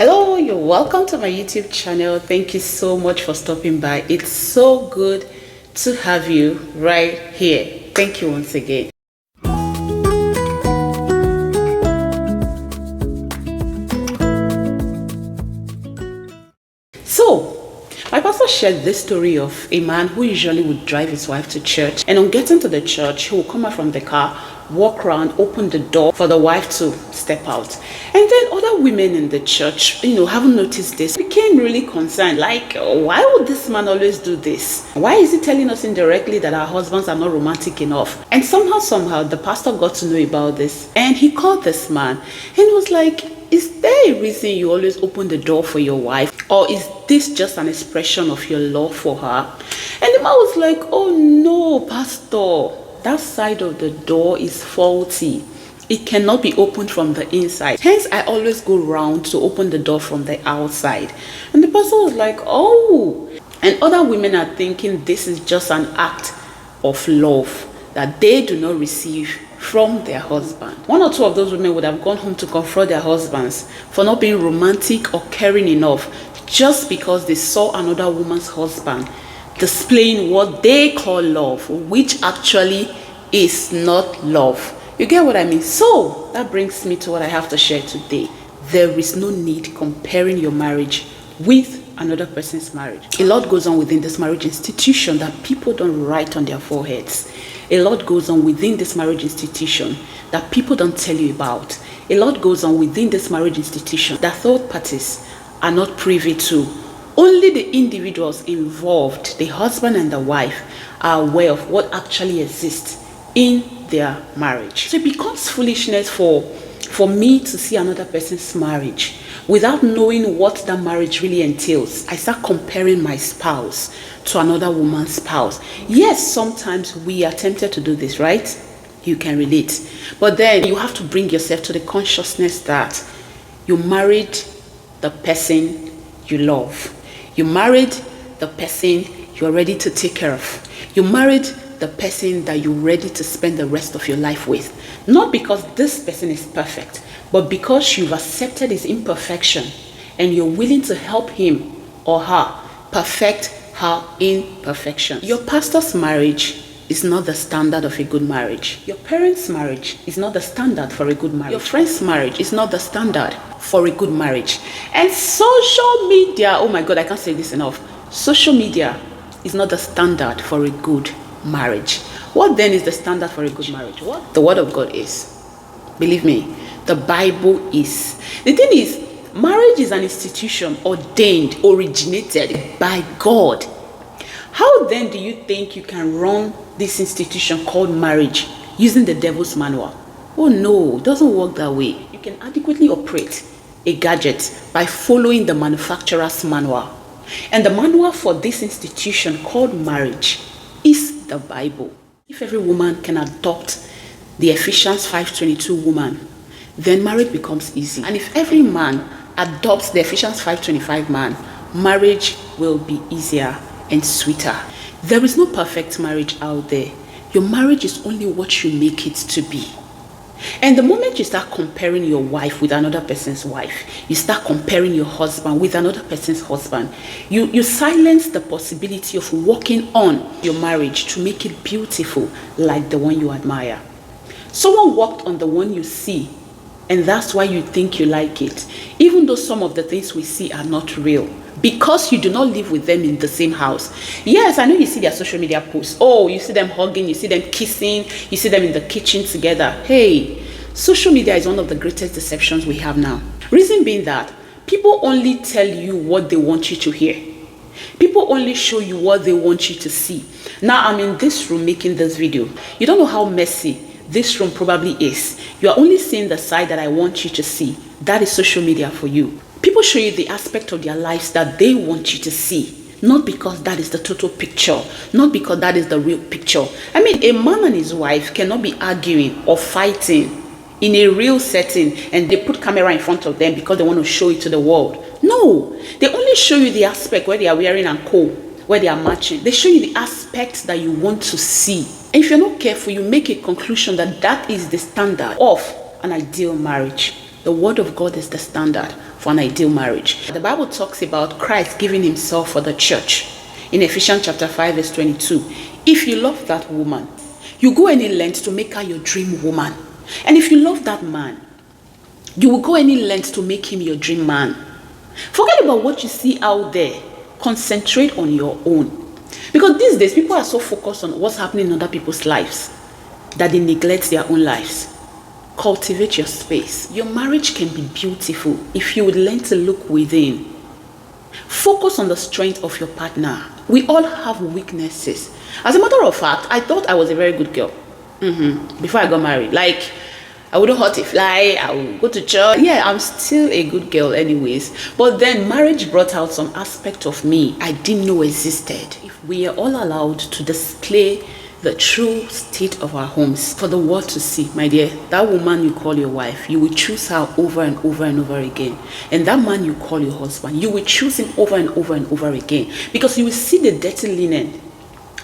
Hello, you're welcome to my YouTube channel. Thank you so much for stopping by. It's so good to have you right here. Thank you once again. So, my pastor shared this story of a man who usually would drive his wife to church, and on getting to the church, he will come out from the car, walk around, open the door for the wife to step out. And then other women in the church, haven't noticed this, became really concerned, like, why would this man always do this? Why is he telling us indirectly that our husbands are not romantic enough? And somehow, the pastor got to know about this, and he called this man and was like, is there a reason you always open the door for your wife? Or is this just an expression of your love for her? And the man was like, oh no, pastor, that side of the door is faulty. It cannot be opened from the inside. Hence, I always go round to open the door from the outside. And the person was like, oh. And other women are thinking this is just an act of love that they do not receive from their husband. One or two of those women would have gone home to confront their husbands for not being romantic or caring enough just because they saw another woman's husband displaying what they call love, which actually is not love. You get what I mean? So that brings me to what I have to share today. There is no need comparing your marriage with another person's marriage. A lot goes on within this marriage institution that people don't write on their foreheads. A lot goes on within this marriage institution that people don't tell you about. A lot goes on within this marriage institution that third parties are not privy to. Only the individuals involved, the husband and the wife, are aware of what actually exists in their marriage. So it becomes foolishness for me to see another person's marriage without knowing what that marriage really entails. I start comparing my spouse to another woman's spouse. Yes, sometimes we are tempted to do this, right? You can relate. But then you have to bring yourself to the consciousness that you married the person you love. You married the person you're ready to take care of. You married the person that you're ready to spend the rest of your life with. Not because this person is perfect, but because you've accepted his imperfection and you're willing to help him or her perfect her imperfection. Your pastor's marriage is not the standard of a good marriage. Your parents' marriage is not the standard for a good marriage. Your friend's marriage is not the standard for a good marriage. And social media, oh my God, I can't say this enough. Social media is not the standard for a good marriage. What then is the standard for a good marriage? What? The word of God is. Believe me, the Bible is. The thing is, marriage is an institution ordained, originated by God. How then do you think you can run this institution called marriage using the devil's manual? Oh no, it doesn't work that way. You can adequately operate a gadget by following the manufacturer's manual. And the manual for this institution called marriage is the Bible. If every woman can adopt the Ephesians 5:22 woman, then marriage becomes easy. And if every man adopts the Ephesians 5:25 man, marriage will be easier and sweeter. There is no perfect marriage out there. Your marriage is only what you make it to be. And the moment you start comparing your wife with another person's wife, you start comparing your husband with another person's husband, you silence the possibility of working on your marriage to make it beautiful like the one you admire. Someone worked on the one you see, and that's why you think you like it, even though some of the things we see are not real, because you do not live with them in the same house. Yes, I know you see their social media posts. Oh, you see them hugging, you see them kissing, you see them in the kitchen together. Hey, social media is one of the greatest deceptions we have now. Reason being that people only tell you what they want you to hear. People only show you what they want you to see. Now I'm in this room making this video. You don't know how messy this room probably is. You are only seeing the side that I want you to see. That is social media for you. People show you the aspect of their lives that they want you to see, not because that is the total picture, not because that is the real picture. I mean, a man and his wife cannot be arguing or fighting in a real setting and they put camera in front of them because they want to show it to the world. No, they only show you the aspect where they are wearing and co, where they are matching. They show you the aspects that you want to see. And if you're not careful, you make a conclusion that that is the standard of an ideal marriage. The word of God is the standard for an ideal marriage. The Bible talks about Christ giving himself for the church. In Ephesians chapter 5 verse 22, if you love that woman, you go any length to make her your dream woman. And if you love that man, you will go any length to make him your dream man. Forget about what you see out there. Concentrate on your own. Because these days, people are so focused on what's happening in other people's lives that they neglect their own lives. Cultivate your space. Your marriage can be beautiful if you would learn to look within. Focus on the strength of your partner. We all have weaknesses. As a matter of fact, I thought I was a very good girl before I got married. Like, I wouldn't hurt a fly, I would go to church. Yeah, I'm still a good girl anyways. But then marriage brought out some aspect of me I didn't know existed. If we are all allowed to display the true state of our homes for the world to see, my dear, that woman you call your wife, you will choose her over and over and over again. And that man you call your husband, you will choose him over and over and over again. Because you will see the dirty linen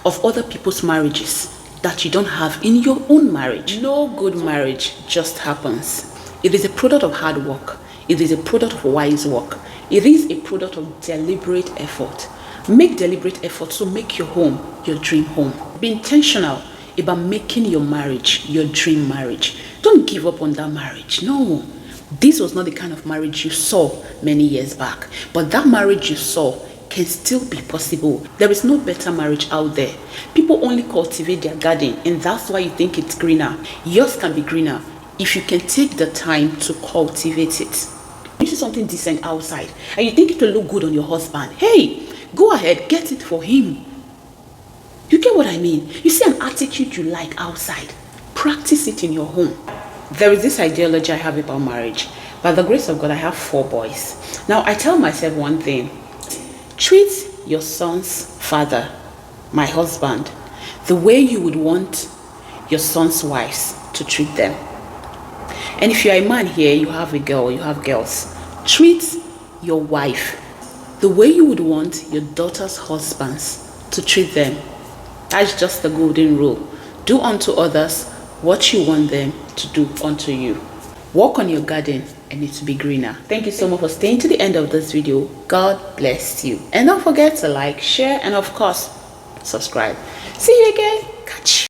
of other people's marriages that you don't have in your own marriage. No good marriage just happens. It is a product of hard work. It is a product of wise work. It is a product of deliberate effort. Make deliberate effort to make your home your dream home. Be intentional about making your marriage your dream marriage. Don't give up on that marriage. No. This was not the kind of marriage you saw many years back. But that marriage you saw can still be possible. There is no better marriage out there. People only cultivate their garden, and that's why you think it's greener. Yours can be greener if you can take the time to cultivate it. You see something decent outside and you think it will look good on your husband. Hey, go ahead, get it for him. You get what I mean? You see an attitude you like outside, practice it in your home. There is this ideology I have about marriage. By the grace of God, I have 4 boys. Now, I tell myself one thing. Treat your son's father, my husband, the way you would want your son's wives to treat them. And if you're a man here, you have a girl, you have girls. Treat your wife the way you would want your daughter's husbands to treat them. That's just the golden rule. Do unto others what you want them to do unto you. Walk on your garden and it will be greener. Thank you so much for staying to the end of this video. God bless you. And don't forget to like, share, and of course, subscribe. See you again. Catch you.